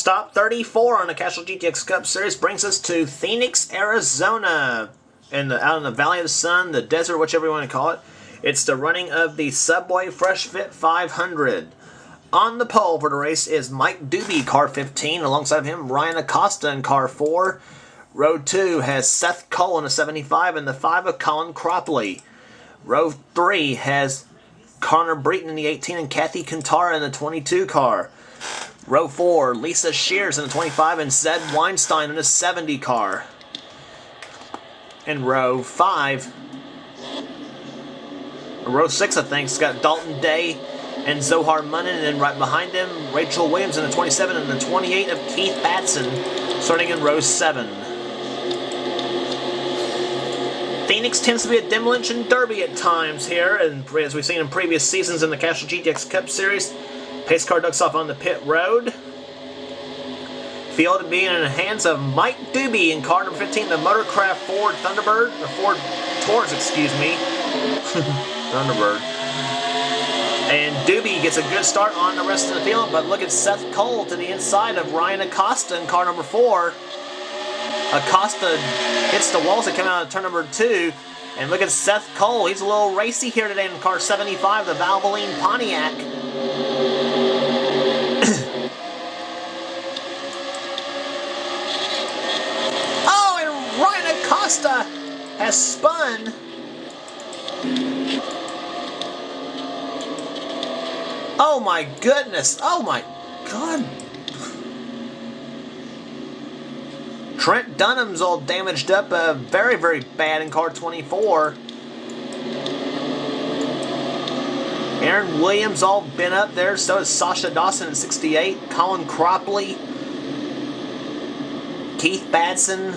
Stop 34 on the Castrol GTX Cup Series brings us to Phoenix, Arizona, out in the Valley of the Sun, the desert, whichever you want to call it. It's the running of the Subway Fresh Fit 500. On the pole for the race is Mike Doobie, car 15. Alongside of him, Ryan Acosta in car 4. Row 2 has Seth Cole in the 75 and the 5 of Colin Cropley. Row 3 has Connor Breton in the 18 and Kathy Kantara in the 22 car. Row 4, Lisa Shears in the 25 and Zed Weinstein in the 70 car. In row 5, row 6 I think, it's got Dalton Day and Zohar Munnin, and then right behind him, Rachel Williams in the 27 and the 28 of Keith Batson, starting in row 7. Phoenix tends to be a demolition derby at times here, and as we've seen in previous seasons in the Castrol GTX Cup Series. Pace car ducks off on the pit road. Field to be in the hands of Mike Doobie in car number 15, the Motorcraft Ford Thunderbird, or Ford Taurus, excuse me. Thunderbird. And Doobie gets a good start on the rest of the field, but look at Seth Cole to the inside of Ryan Acosta in car number 4. Acosta hits the walls that come out of turn number 2. And look at Seth Cole. He's a little racy here today in car 75, the Valvoline Pontiac. Oh, and Ryan Acosta has spun. Oh my goodness. Oh my God. Trent Dunham's all damaged up very, very bad in car 24. Aaron Williams all been up there. So is Sasha Dawson in 68. Colin Cropley. Keith Batson.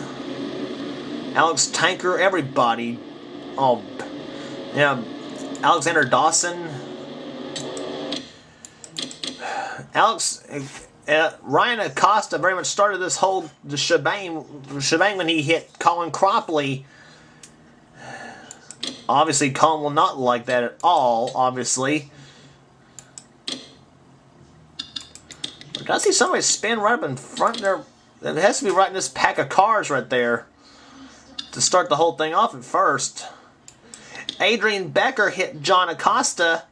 Alex Tanker. Everybody. Oh, yeah. Alexander Dawson. Ryan Acosta very much started this whole shebang when he hit Colin Cropley. Obviously, Colin will not like that at all, obviously. But I see somebody spin right up in front there. It has to be right in this pack of cars right there to start the whole thing off at first. Adrian Becker hit John Acosta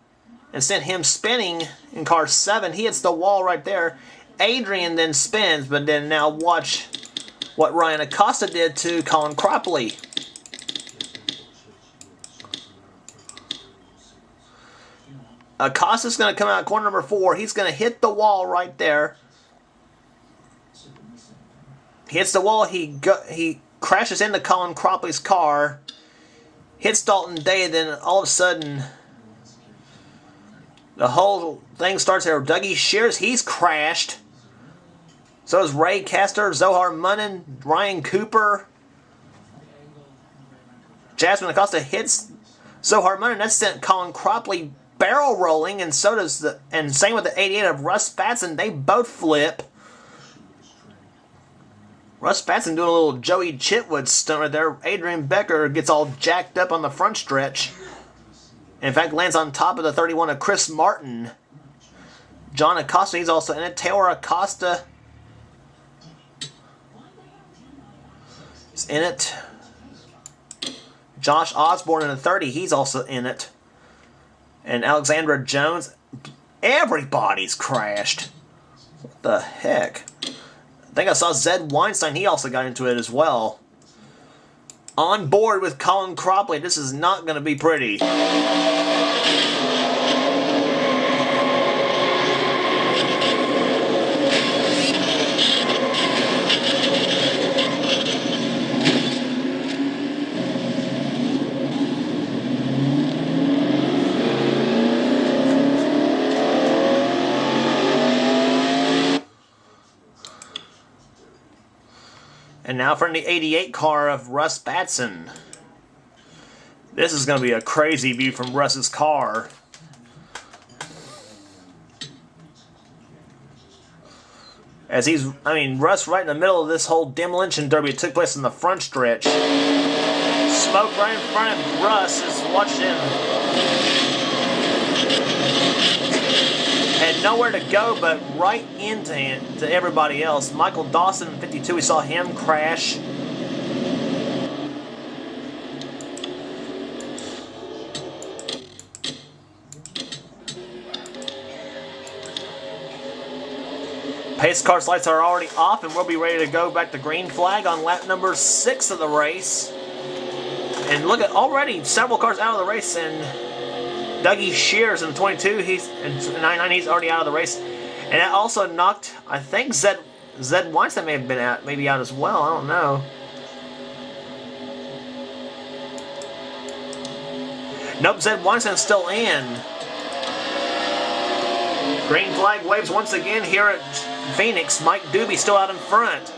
and sent him spinning in car 7. He hits the wall right there. Adrian then spins, but then now watch what Ryan Acosta did to Colin Cropley. Acosta's going to come out of corner number 4. He's going to hit the wall right there. He hits the wall. He crashes into Colin Cropley's car. Hits Dalton Day. Then all of a sudden, the whole thing starts there. Dougie Shears, he's crashed. So is Ray Castor, Zohar Munnin, Ryan Cooper. Jasmine Acosta hits Zohar Munnin. That sent Colin Cropley barrel rolling, and so does same with the 88 of Russ Batson. They both flip. Russ Batson doing a little Joey Chitwood stunt right there. Adrian Becker gets all jacked up on the front stretch. In fact, lands on top of the 31 of Chris Martin. John Acosta, he's also in it. Taylor Acosta is in it. Josh Osborne in the 30, he's also in it. And Alexandra Jones, everybody's crashed. What the heck? I think I saw Zed Weinstein, he also got into it as well. On board with Colin Cropley, this is not going to be pretty. And now for the 88 car of Russ Batson. This is going to be a crazy view from Russ's car. As Russ right in the middle of this whole demolition derby that took place in the front stretch. Smoke right in front of Russ. Is watching him head nowhere to go but right into everybody else. Michael Dawson, 52, we saw him crash. Pace car's lights are already off, and we'll be ready to go back to green flag on lap number 6 of the race. And look at already several cars out of the race, and Dougie Shears in the 22, he's in 99, he's already out of the race. And that also knocked, I think Zed Weinstein may have been out, maybe out as well, I don't know. Nope, Zed Weinstein's still in. Green flag waves once again here at Phoenix. Mike Doobie still out in front.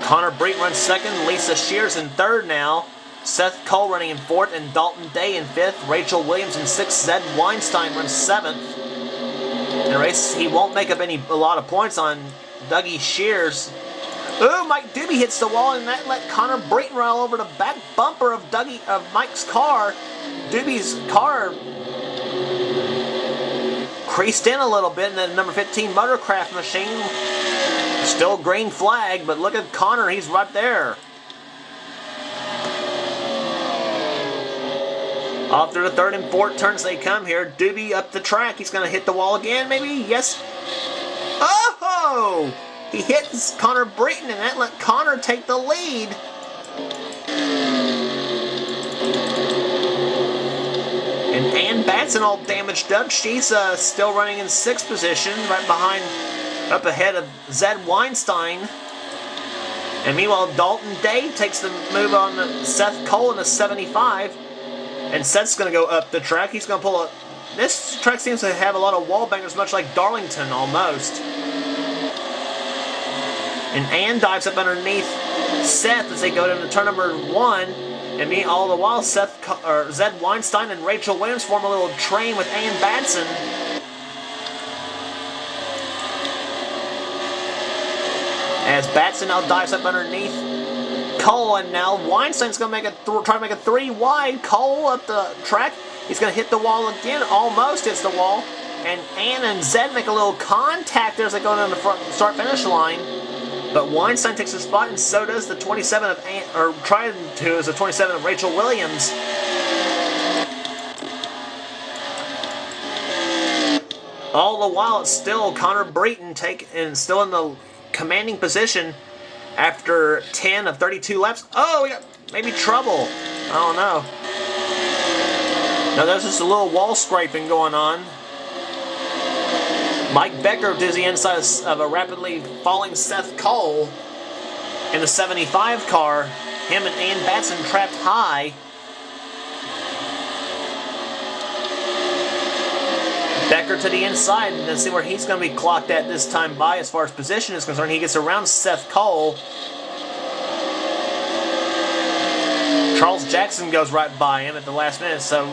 Connor Breet runs second. Lisa Shears in third now. Seth Cole running in fourth, and Dalton Day in fifth. Rachel Williams in sixth. Zed Weinstein runs seventh. In the race, he won't make up a lot of points on Dougie Shears. Ooh, Mike Doobie hits the wall, and that let Connor Breton run all over the back bumper of Mike's car. Doobie's car creased in a little bit, and then number 15 Motorcraft machine, still green flag, but look at Connor, he's right there. Off through the third and fourth turns they come here. Doobie up the track, he's going to hit the wall again, maybe? Yes. Oh! He hits Connor Breton, and that let Connor take the lead. And Ann Batson all damaged up. She's still running in sixth position, right behind, up ahead of Zed Weinstein. And meanwhile, Dalton Day takes the move on Seth Cole in the 75. And Seth's going to go up the track. He's going to pull a... This track seems to have a lot of wall bangers, much like Darlington almost. And Ann dives up underneath Seth as they go into turn number 1. And all the while, Zed Weinstein and Rachel Williams form a little train with Ann Batson. As Batson now dives up underneath Cole, and now Weinstein's going to try to make a 3 wide. Cole up the track. He's going to hit the wall again. Almost hits the wall. And Ann and Zed make a little contact there as they go down the front start-finish line. But Weinstein takes a spot, and so does the 27 of trying to is the 27 of Rachel Williams. All the while, it's still Connor Breton still in the commanding position after 10 of 32 laps. Oh, we got maybe trouble. I don't know. Now there's just a little wall scraping going on. Mike Becker does the inside of a rapidly falling Seth Cole in the 75 car. Him and Ann Batson trapped high. Becker to the inside, and let's see where he's going to be clocked at this time by as far as position is concerned. He gets around Seth Cole. Charles Jackson goes right by him at the last minute, so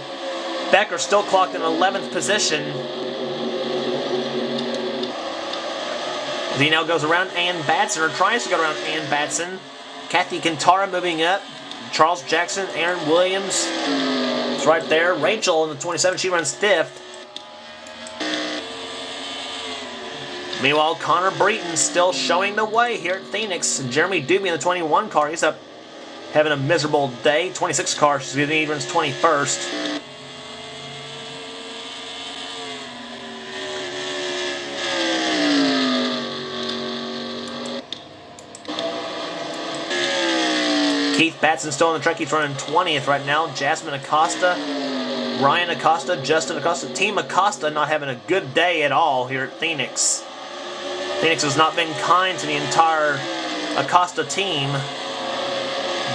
Becker still clocked in 11th position. He now goes around Ann Batson, or tries to go around Ann Batson. Kathy Kintara moving up. Charles Jackson, Aaron Williams. It's right there. Rachel in the 27, she runs 5th. Meanwhile, Connor Breton still showing the way here at Phoenix. Jeremy Doobie in the 21 car. He's up having a miserable day. 26 car, he runs 21st. Keith Batson still on the track. He's running 20th right now. Jasmine Acosta, Ryan Acosta, Justin Acosta. Team Acosta not having a good day at all here at Phoenix. Phoenix has not been kind to the entire Acosta team.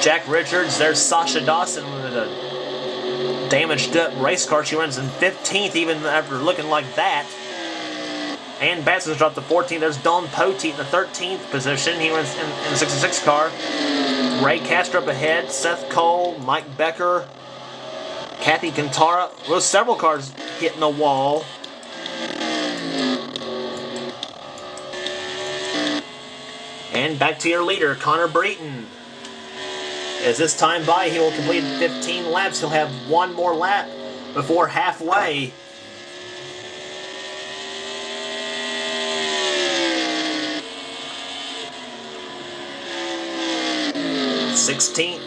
Jack Richards, there's Sasha Dawson with a damaged up race car. She runs in 15th even after looking like that. Ann Batson's dropped to 14th. There's Don Poteet in the 13th position. He runs in the 66 car. Ray Castro up ahead. Seth Cole, Mike Becker, Kathy Kintara. Well, several cars hitting the wall. And back to your leader, Connor Breton. As this time by, he will complete 15 laps. He'll have one more lap before halfway.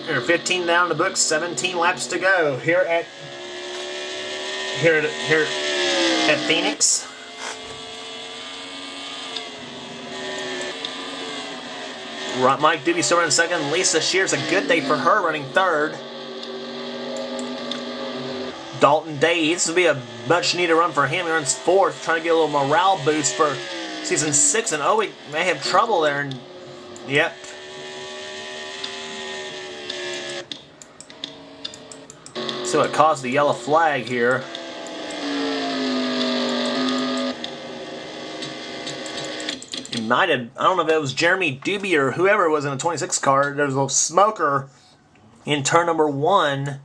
Or 15 down the books, 17 laps to go here at Phoenix. Mike Doobie still running second. Lisa Shears, a good day for her, running third. Dalton Day, this will be a much needed run for him. He runs fourth, trying to get a little morale boost for season 6. And he may have trouble there. And yep. See what caused the yellow flag here. It might have, I don't know if it was Jeremy Doobie or whoever was in the 26 car. There was a smoker in turn number 1.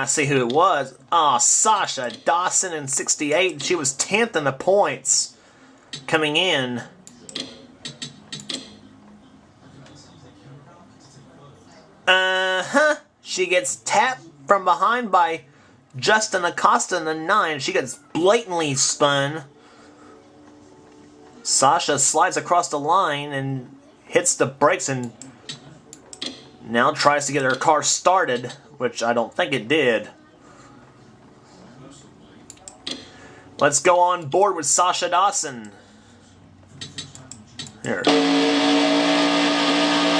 See who it was. Sasha Dawson in 68. She was 10th in the points coming in. She gets tapped from behind by Justin Acosta in the 9. She gets blatantly spun. Sasha slides across the line and hits the brakes and now tries to get her car started, which I don't think it did. Let's go on board with Sasha Dawson. Here.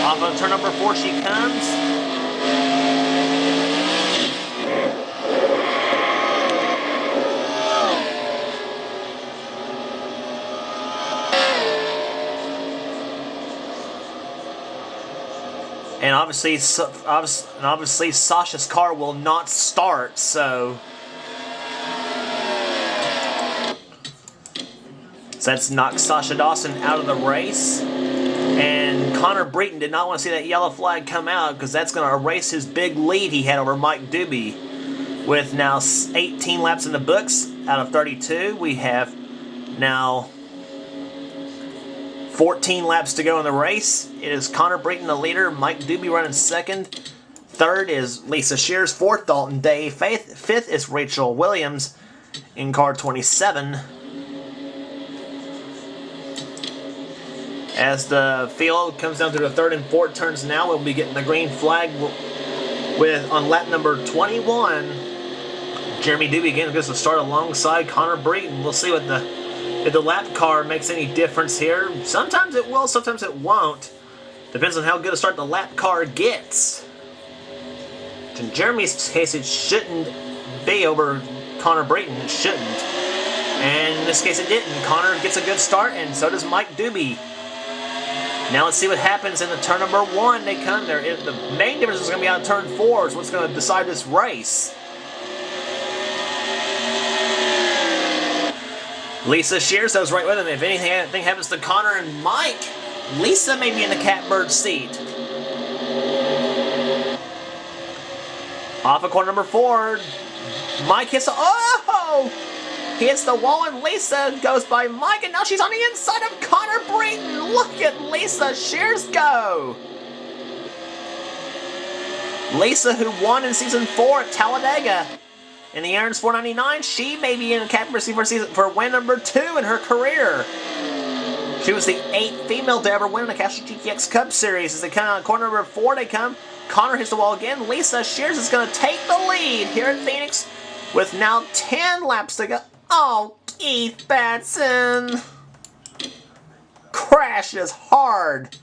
Off of turn number 4 she comes. And obviously Sasha's car will not start, so that's knocked Sasha Dawson out of the race. And Connor Breton did not want to see that yellow flag come out because that's going to erase his big lead he had over Mike Doobie. With now 18 laps in the books out of 32, we have now 14 laps to go in the race. It is Connor Breton the leader, Mike Doobie running second. Third is Lisa Shears. Fourth, Dalton Day. Fifth is Rachel Williams in car 27. As the field comes down to the third and fourth turns now, we'll be getting the green flag on lap number 21. Jeremy Doobie again gets to start alongside Connor Breton. We'll see what if the lap car makes any difference here. Sometimes it will, sometimes it won't. Depends on how good a start the lap car gets. In Jeremy's case, it shouldn't be over Connor Breton. It shouldn't. And in this case, it didn't. Connor gets a good start, and so does Mike Doobie. Now let's see what happens in the turn number 1. They come there. The main difference is going to be on turn 4 is what's going to decide this race. Lisa Shears goes right with him. If anything happens to Connor and Mike, Lisa may be in the catbird seat. Off of corner number 4, Mike hits the... Oh! He hits the wall and Lisa goes by Mike, and now she's on the inside of Connor Breton. Look at Lisa Shears go! Lisa, who won in season 4 at Talladega in the Aaron's 499, she may be in the catbird seat for win number 2 in her career. She was the 8th female to ever win in the Castrol GTX Cup Series. As they come on corner number 4, they come. Connor hits the wall again. Lisa Shears is going to take the lead here at Phoenix with now 10 laps to go. Oh, Keith Batson crashes hard.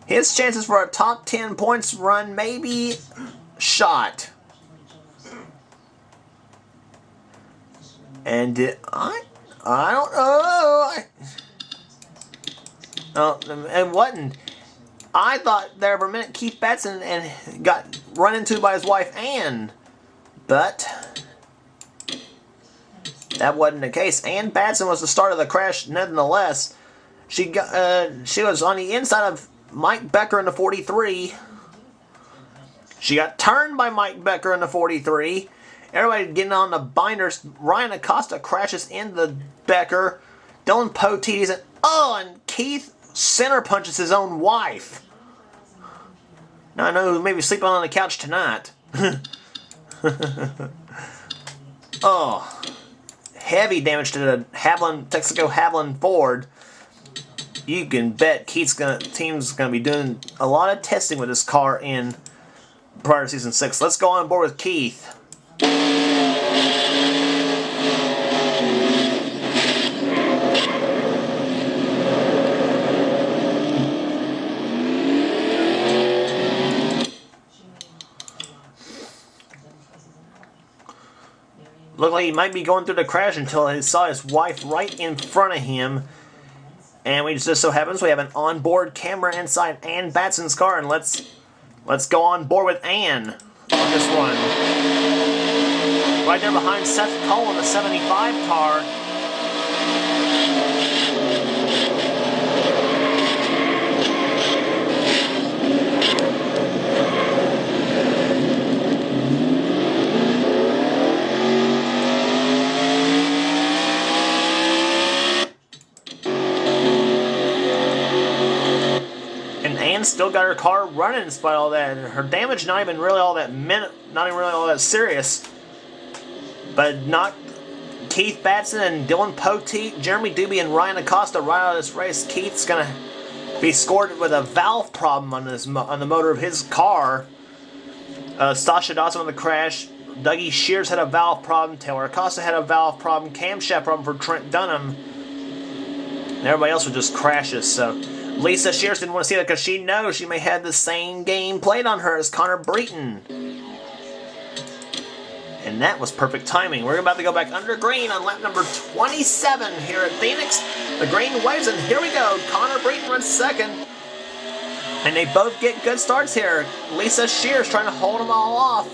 His chances for a top 10 points run may be shot. And I don't know. It wasn't. I thought there for a minute Keith Batson and got run into by his wife Ann, but that wasn't the case. Ann Batson was the start of the crash, nonetheless. She was on the inside of Mike Becker in the 43. She got turned by Mike Becker in the 43. Everybody getting on the binders. Ryan Acosta crashes into Becker. Dylan Poteet and Keith center punches his own wife. Now I know who may be sleeping on the couch tonight. Oh, heavy damage to the Texaco Haviland Ford. You can bet team's gonna be doing a lot of testing with this car in prior to Season 6. Let's go on board with Keith. Looked like he might be going through the crash until he saw his wife right in front of him. And we just so happens we have an onboard camera inside Ann Batson's car, and let's go on board with Ann on this one. Right there behind Seth Cole in the 75 car. Still got her car running in spite of all that. Her damage not even really all that serious. But not Keith Batson and Dylan Poteet, Jeremy Doobie, and Ryan Acosta right out of this race. Keith's gonna be scored with a valve problem on the motor of his car. Sasha Dawson on the crash. Dougie Shears had a valve problem. Taylor Acosta had a valve problem. Camshaft problem for Trent Dunham. And everybody else was just crashes. So Lisa Shears didn't want to see that because she knows she may have the same game played on her as Connor Breton. And that was perfect timing. We're about to go back under green on lap number 27 here at Phoenix. The green waves, and here we go. Connor Breton runs second. And they both get good starts here. Lisa Shears trying to hold them all off.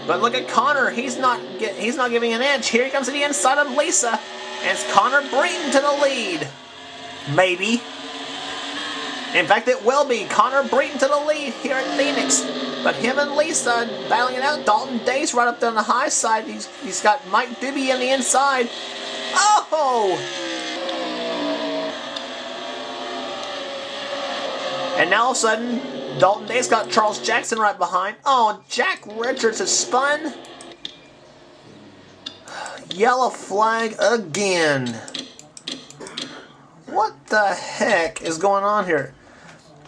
But look at Connor. He's not giving an inch. Here he comes to the inside of Lisa. And it's Connor Breton to the lead. Maybe. In fact, it will be Connor Breton to the lead here at Phoenix. But him and Lisa battling it out. Dalton Day's right up there on the high side. He's got Mike Doobie on the inside. Oh! And now all of a sudden, Dalton Day's got Charles Jackson right behind. Oh, Jack Richards has spun. Yellow flag again. What the heck is going on here?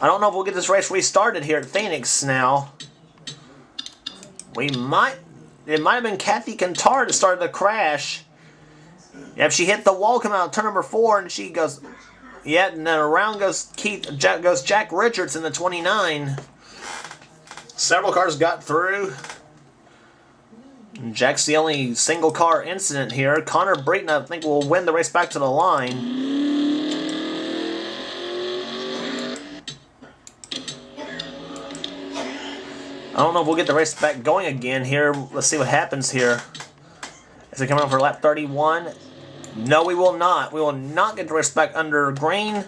I don't know if we'll get this race restarted here at Phoenix now. It might have been Kathy Cantar that started the crash. If she hit the wall coming out of turn number 4, and she goes, yeah, and then around goes Jack Richards in the 29. Several cars got through. Jack's the only single car incident here. Connor Breton, I think, will win the race back to the line. I don't know if we'll get the race back going again here. Let's see what happens here. Is it coming on for lap 31? No, we will not. We will not get the race back under green.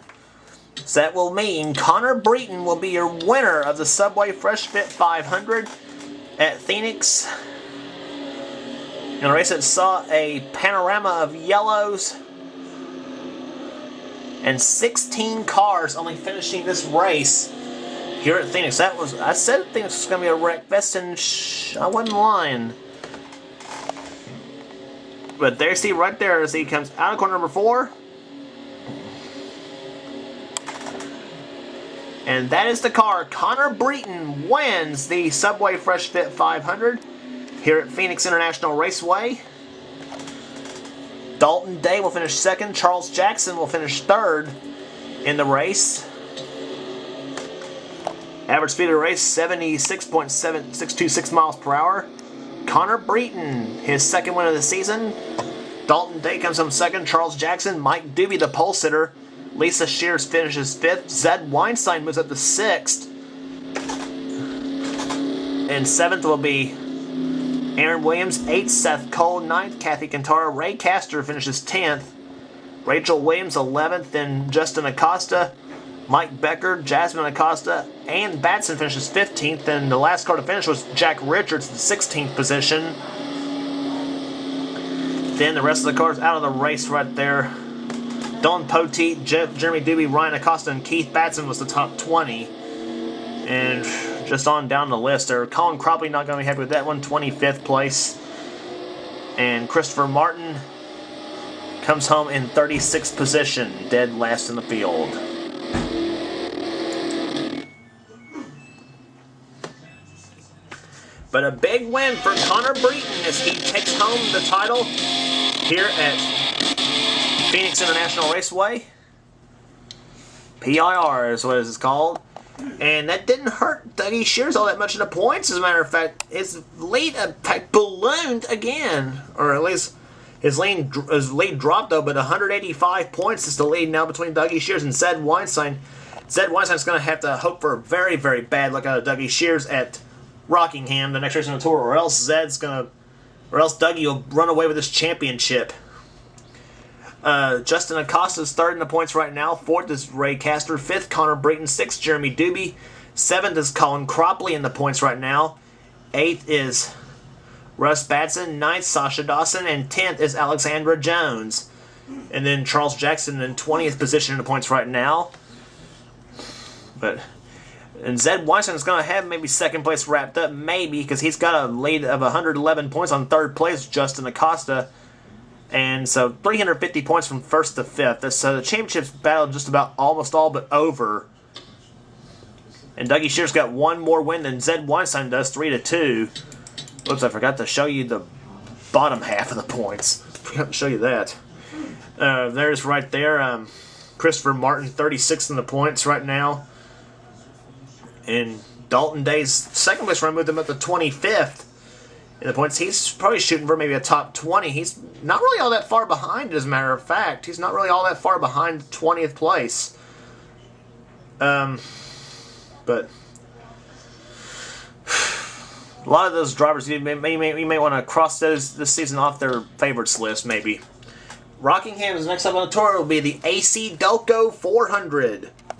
So that will mean Connor Breton will be your winner of the Subway Fresh Fit 500 at Phoenix. In a race that saw a panorama of yellows and 16 cars only finishing this race here at Phoenix. I said Phoenix was going to be a wreck fest, and I wasn't lying. But there, see right there as he comes out of corner number 4. And that is the car. Connor Breton wins the Subway Fresh Fit 500 here at Phoenix International Raceway. Dalton Day will finish second. Charles Jackson will finish third in the race. Average speed of the race, 76.7626 miles per hour. Connor Breton, his second win of the season. Dalton Day comes home second. Charles Jackson, Mike Doobie, the pole sitter. Lisa Shears finishes fifth. Zed Weinstein moves up to sixth. And seventh will be Aaron Williams. Eighth, Seth Cole. Ninth, Kathy Cantara. Ray Castor finishes 10th. Rachel Williams, 11th. Then Justin Acosta, Mike Becker, Jasmine Acosta, and Batson finishes 15th. And the last car to finish was Jack Richards, the 16th position. Then the rest of the cars out of the race right there. Don Poteet, Jeremy Doobie, Ryan Acosta, and Keith Batson was the top 20. And just on down the list there, Colin Cropley not going to be happy with that one, 25th place. And Christopher Martin comes home in 36th position, dead last in the field. But a big win for Connor Breton as he takes home the title here at Phoenix International Raceway. PIR is what it's called. And that didn't hurt Dougie Shears all that much in the points. As a matter of fact, his lead ballooned again. Or at least his lead dropped, though, but 185 points is the lead now between Dougie Shears and Zed Weinstein. Zed Weinstein's going to have to hope for a very, very bad luck out of Dougie Shears at Rockingham, the next race on the tour, or else Dougie will run away with this championship. Justin Acosta's third in the points right now. Fourth is Ray Castor. Fifth, Connor Breton. Sixth, Jeremy Doobie. Seventh is Colin Cropley in the points right now. Eighth is Russ Batson. Ninth, Sasha Dawson. And 10th is Alexandra Jones. And then Charles Jackson in 20th position in the points right now. And Zed Weinstein is going to have maybe second place wrapped up, maybe, because he's got a lead of 111 points on third place, Justin Acosta. And so 350 points from first to fifth. So the championship's battle just about almost all but over. And Dougie Shears got one more win than Zed Weinstein does, 3-2. Oops, I forgot to show you the bottom half of the points. Forgot to show you that. There's right there. Christopher Martin, 36th in the points right now. And Dalton Day's second place run moved him up to 25th. In the points, he's probably shooting for maybe a top 20. He's not really all that far behind, as a matter of fact. He's not really all that far behind 20th place. But a lot of those drivers, you may want to cross those this season off their favorites list, maybe. Rockingham is next up on the tour. Will be the AC Delco 400.